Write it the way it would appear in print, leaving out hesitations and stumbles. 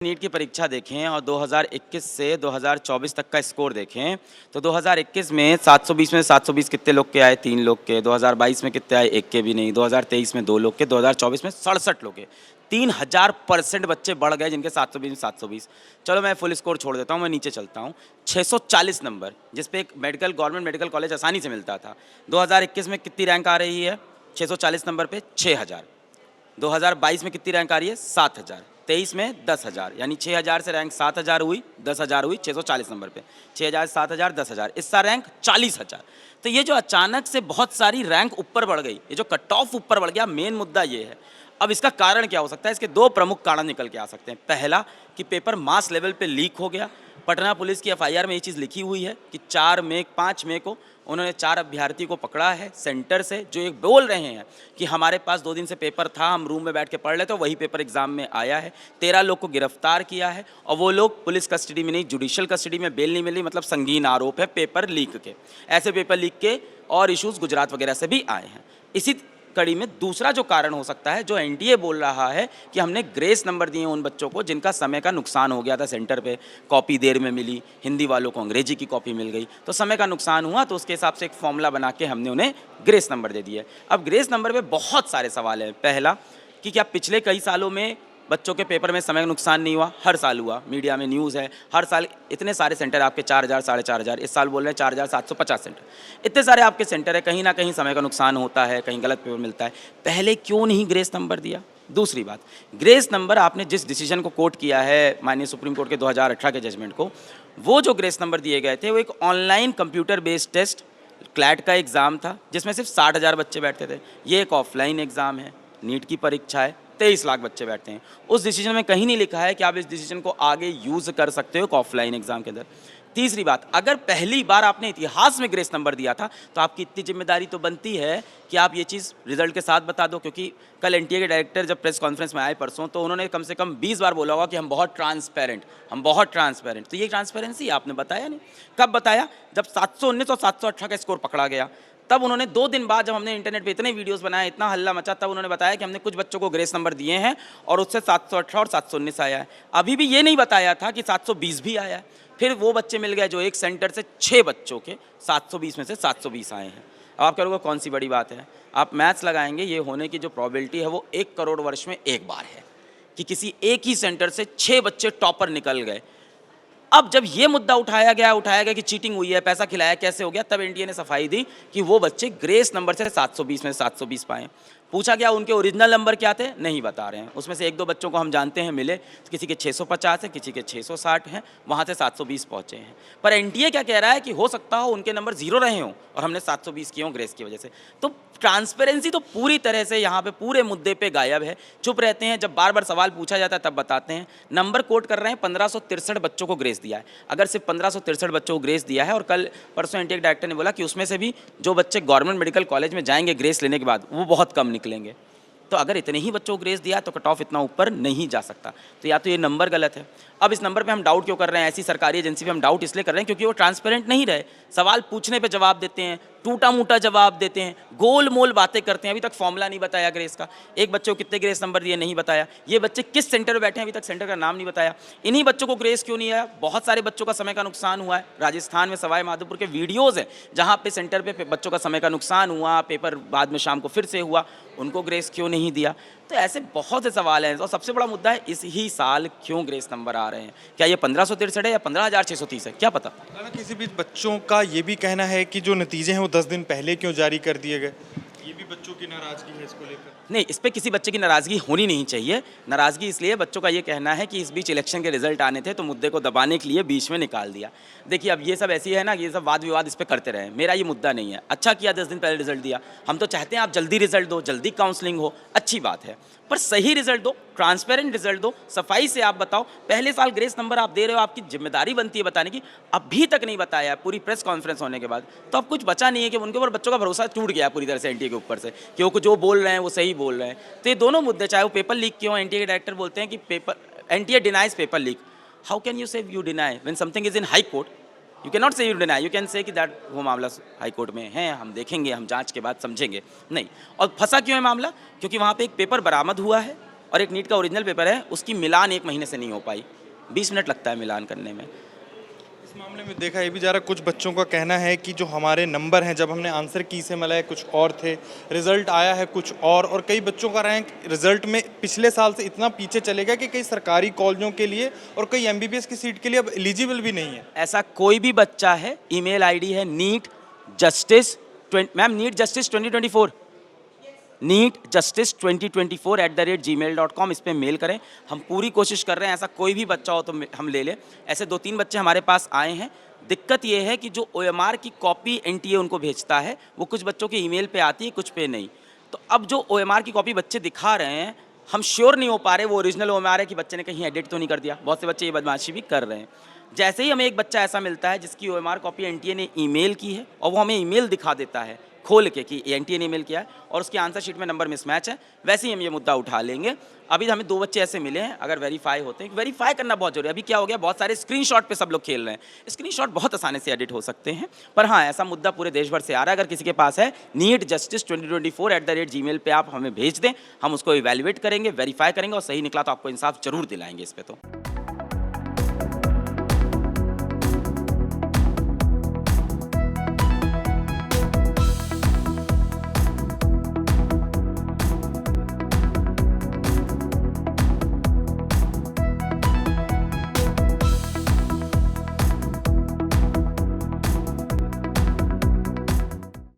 NEET की परीक्षा देखें और 2021 से 2024 तक का स्कोर देखें तो 2021 में 720 में 720 कितने लोग के आए? 3 लोग के। 2022 में कितने आए? एक के भी नहीं। 2023 में 2 लोग के। 2024 में 67 लोग के। 3000% बच्चे बढ़ गए जिनके 720 में 720। चलो मैं फुल स्कोर छोड़ देता हूँ, मैं नीचे चलता हूँ। 640 नंबर जिसपे एक गवर्नमेंट मेडिकल कॉलेज आसानी से मिलता था। 2021 में कितनी रैंक आ रही है? 640 नंबर पे 6000। 2022 में कितनी रैंक आ रही है? 7000। 23 में 10,000, यानी 6000 से रैंक 7000 हुई, 10,000 हुई, 640 नंबर पे। 6000 7000 10,000, इसका रैंक 40,000। तो ये जो अचानक से बहुत सारी रैंक ऊपर बढ़ गई, ये जो कट ऑफ ऊपर बढ़ गया, मेन मुद्दा ये है। अब इसका कारण क्या हो सकता है? इसके दो प्रमुख कारण निकल के आ सकते हैं। पहला कि पेपर मास लेवल पे लीक हो गया। पटना पुलिस की एफआईआर में ये चीज़ लिखी हुई है कि 5 मई को उन्होंने 4 अभ्यर्थी को पकड़ा है सेंटर से, जो एक बोल रहे हैं कि हमारे पास 2 दिन से पेपर था, हम रूम में बैठ के पढ़ लेते, वही पेपर एग्जाम में आया है। 13 लोग को गिरफ्तार किया है और वो लोग पुलिस कस्टडी में नहीं, जुडिशियल कस्टडी में, बेल नहीं मिली। मतलब संगीन आरोप है पेपर लीक के। ऐसे पेपर लीक के और इश्यूज गुजरात वगैरह से भी आए हैं। इसी कड़ी में दूसरा जो कारण हो सकता है, जो एनटीए बोल रहा है कि हमने ग्रेस नंबर दिए उन बच्चों को जिनका समय का नुकसान हो गया था सेंटर पे, कॉपी देर में मिली, हिंदी वालों को अंग्रेजी की कॉपी मिल गई, तो समय का नुकसान हुआ, तो उसके हिसाब से एक फॉर्मूला बना के हमने उन्हें ग्रेस नंबर दे दिया। अब ग्रेस नंबर पे बहुत सारे सवाल हैं। पहला कि क्या पिछले कई सालों में बच्चों के पेपर में समय का नुकसान नहीं हुआ? हर साल हुआ, मीडिया में न्यूज़ है। हर साल इतने सारे सेंटर आपके 4000 4,500, इस साल बोल रहे हैं 4750 सेंटर, इतने सारे आपके सेंटर है, कहीं ना कहीं समय का नुकसान होता है, कहीं गलत पेपर मिलता है। पहले क्यों नहीं ग्रेस नंबर दिया? दूसरी बात, ग्रेस नंबर आपने जिस डिसीजन को कोट किया है माननीय सुप्रीम कोर्ट के 2018 के जजमेंट को, वो जो ग्रेस नंबर दिए गए थे वो एक online computer based test CLAT का एग्ज़ाम था जिसमें सिर्फ 60,000 बच्चे बैठते थे। ये एक ऑफलाइन एग्ज़ाम है, नीट की परीक्षा है, 23 लाख बच्चे बैठते हैं। उस डिसीजन में कहीं नहीं लिखा है कि आप इस डिसीजन को आगे यूज़ कर सकते हो एक ऑफलाइन एग्ज़ाम के अंदर। तीसरी बात, अगर पहली बार आपने इतिहास में ग्रेस नंबर दिया था तो आपकी इतनी जिम्मेदारी तो बनती है कि आप ये चीज़ रिजल्ट के साथ बता दो। क्योंकि कल एनटीए के डायरेक्टर जब प्रेस कॉन्फ्रेंस में आए परसों, तो उन्होंने कम से कम 20 बार बोला होगा कि हम बहुत ट्रांसपेरेंट। तो ये ट्रांसपेरेंसी आपने बताया नहीं। कब बताया? जब 719 और 718 का स्कोर पकड़ा गया, तब उन्होंने 2 दिन बाद, जब हमने इंटरनेट पे इतने वीडियोस बनाए, इतना हल्ला मचा, तब उन्होंने बताया कि हमने कुछ बच्चों को ग्रेस नंबर दिए हैं और उससे 718 और 719 आया है। अभी भी ये नहीं बताया था कि 720 भी आया है। फिर वो बच्चे मिल गए जो एक सेंटर से 6 बच्चों के 720 में से 720 आए हैं। अब आप कहोगे कौन सी बड़ी बात है? आप मैथ्स लगाएंगे, ये होने की जो प्रॉबिलिटी है वो 1 करोड़ वर्ष में एक बार है कि किसी एक ही सेंटर से 6 बच्चे टॉपर निकल गए। अब जब ये मुद्दा उठाया गया कि चीटिंग हुई है, पैसा खिलाया, कैसे हो गया, तब एनटीए ने सफाई दी कि वो बच्चे ग्रेस नंबर से 720 में 720 पाए। पूछा गया उनके ओरिजिनल नंबर क्या थे? नहीं बता रहे हैं। उसमें से 1-2 बच्चों को हम जानते हैं मिले, किसी के 650 है, किसी के 660 हैं, वहाँ से 720 पहुँचे हैं। पर एनटीए क्या कह रहा है कि हो सकता हो उनके नंबर 0 रहे हों और हमने 720 किए हों ग्रेस की वजह से। तो ट्रांसपेरेंसी तो पूरी तरह से यहाँ पे पूरे मुद्दे पे गायब है। चुप रहते हैं, जब बार बार सवाल पूछा जाता है तब बताते हैं। नंबर कोट कर रहे हैं, 1563 बच्चों को ग्रेस दिया है। अगर सिर्फ 1563 बच्चों को ग्रेस दिया है, और कल परसों एनटीए डायरेक्टर ने बोला कि उसमें से भी जो बच्चे गवर्नमेंट मेडिकल कॉलेज में जाएंगे ग्रेस लेने के बाद, वो बहुत कम निकलेंगे। तो अगर इतने ही बच्चों को ग्रेस दिया तो कट ऑफ इतना ऊपर नहीं जा सकता। तो या तो ये नंबर गलत है। अब इस नंबर पे हम डाउट क्यों कर रहे हैं? ऐसी सरकारी एजेंसी पे हम डाउट इसलिए कर रहे हैं क्योंकि वो ट्रांसपेरेंट नहीं रहे। सवाल पूछने पे जवाब देते हैं, टूटा मूटा जवाब देते हैं, गोल मोल बातें करते हैं। अभी तक फॉर्मूला नहीं बताया ग्रेस का, एक बच्चे को कितने ग्रेस नंबर दिए नहीं बताया, ये बच्चे किस सेंटर में बैठे हैं अभी तक सेंटर का नाम नहीं बताया। इन्हीं बच्चों को ग्रेस क्यों नहीं आया? बहुत सारे बच्चों का समय का नुकसान हुआ है। राजस्थान में सवाई माधोपुर के वीडियोज़ हैं जहाँ पे सेंटर पे बच्चों का समय का नुकसान हुआ, पेपर बाद में शाम को फिर से हुआ, उनको ग्रेस क्यों नहीं दिया? तो ऐसे बहुत से सवाल हैं। और सबसे बड़ा मुद्दा है इस ही साल क्यों ग्रेस नंबर आ रहे हैं? क्या ये 1563 है या 15,630 है, क्या पता। किसी भी बच्चों का ये भी कहना है कि जो नतीजे हैं वो 10 दिन पहले क्यों जारी कर दिए गए, ये भी बच्चों की नाराजगी है इसको लेकर। नहीं, इस पर किसी बच्चे की नाराज़गी होनी नहीं चाहिए। नाराज़गी इसलिए, बच्चों का ये कहना है कि इस बीच इलेक्शन के रिजल्ट आने थे तो मुद्दे को दबाने के लिए बीच में निकाल दिया। देखिए, अब ये सब ऐसी है ना, ये सब वाद विवाद इस पर करते रहे, मेरा ये मुद्दा नहीं है। अच्छा किया 10 दिन पहले रिजल्ट दिया। हम तो चाहते हैं आप जल्दी रिजल्ट दो, जल्दी काउंसलिंग हो, अच्छी बात है, पर सही रिजल्ट दो, ट्रांसपेरेंट रिजल्ट दो, सफाई से आप बताओ। पहले साल ग्रेस नंबर आप दे रहे हो, आपकी जिम्मेदारी बनती है बताने की, अभी तक नहीं बताया पूरी प्रेस कॉन्फ्रेंस होने के बाद, तो अब कुछ बचा नहीं है कि उनके ऊपर बच्चों का भरोसा टूट गया पूरी तरह से एनटीए के ऊपर से कि वो जो बोल रहे हैं वो सही बोल रहे हैं। तो ये दोनों मुद्दे, चाहे वो पेपर लीक क्यों, एनटीए के डायरेक्टर बोलते हैं कि NTA denies paper leak. How can you say you deny when something is in high court? You can not say you deny, you can say कि दैट वो मामला हाई कोर्ट में है, हम देखेंगे, हम जांच के बाद समझेंगे। नहीं। और फंसा क्यों है मामला? क्योंकि वहाँ पे एक पेपर बरामद हुआ है और एक नीट का ओरिजिनल पेपर है, उसकी मिलान 1 महीने से नहीं हो पाई, 20 मिनट लगता है मिलान करने में। इस मामले में देखा ये भी जा रहा, कुछ बच्चों का कहना है कि जो हमारे नंबर हैं जब हमने आंसर की से मिलाए कुछ और थे, रिजल्ट आया है कुछ और कई बच्चों का रैंक रिजल्ट में पिछले साल से इतना पीछे चले गया कि कई सरकारी कॉलेजों के लिए और कई एमबीबीएस की सीट के लिए अब एलिजिबल भी नहीं है। ऐसा कोई भी बच्चा है, ईमेल आईडी है NEET justice, ma'am NEET justice 2024, NEET justice 2024@gmail.com, इस पर मेल करें। हम पूरी कोशिश कर रहे हैं, ऐसा कोई भी बच्चा हो तो हम ले लें। ऐसे 2-3 बच्चे हमारे पास आए हैं। दिक्कत ये है कि जो OMR की कॉपी NTA उनको भेजता है, वो कुछ बच्चों के ईमेल पे आती है, कुछ पे नहीं। तो अब जो OMR की कॉपी बच्चे दिखा रहे हैं, हम श्योर नहीं हो पा रहे वो ओरिजिनल OMR है कि बच्चे ने कहीं एडिट तो नहीं कर दिया। बहुत से बच्चे ये बदमाशी भी कर रहे हैं। जैसे ही हमें एक बच्चा ऐसा मिलता है जिसकी OMR कॉपी NTA ने ईमेल की है और वो हमें ईमेल दिखा देता है खोल के कि NTA ने ईमेल किया है और उसकी आंसर शीट में नंबर मिसमैच है, वैसे ही हम ये मुद्दा उठा लेंगे। अभी हमें 2 बच्चे ऐसे मिले हैं, अगर वेरीफाई होते हैं, वेरीफाई करना बहुत जरूरी है। अभी क्या हो गया, बहुत सारे स्क्रीनशॉट पे सब लोग खेल रहे हैं, स्क्रीनशॉट बहुत आसानी से एडिट हो सकते हैं। पर हाँ, ऐसा मुद्दा पूरे देश भर से आ रहा है। अगर किसी के पास है नीट जस्टिस 2024@gmail पे आप हमें भेज दें, हम उसको इवैल्यूएट करेंगे, वेरीफाई करेंगे और सही निकला तो आपको इंसाफ जरूर दिलाएंगे इस पे। तो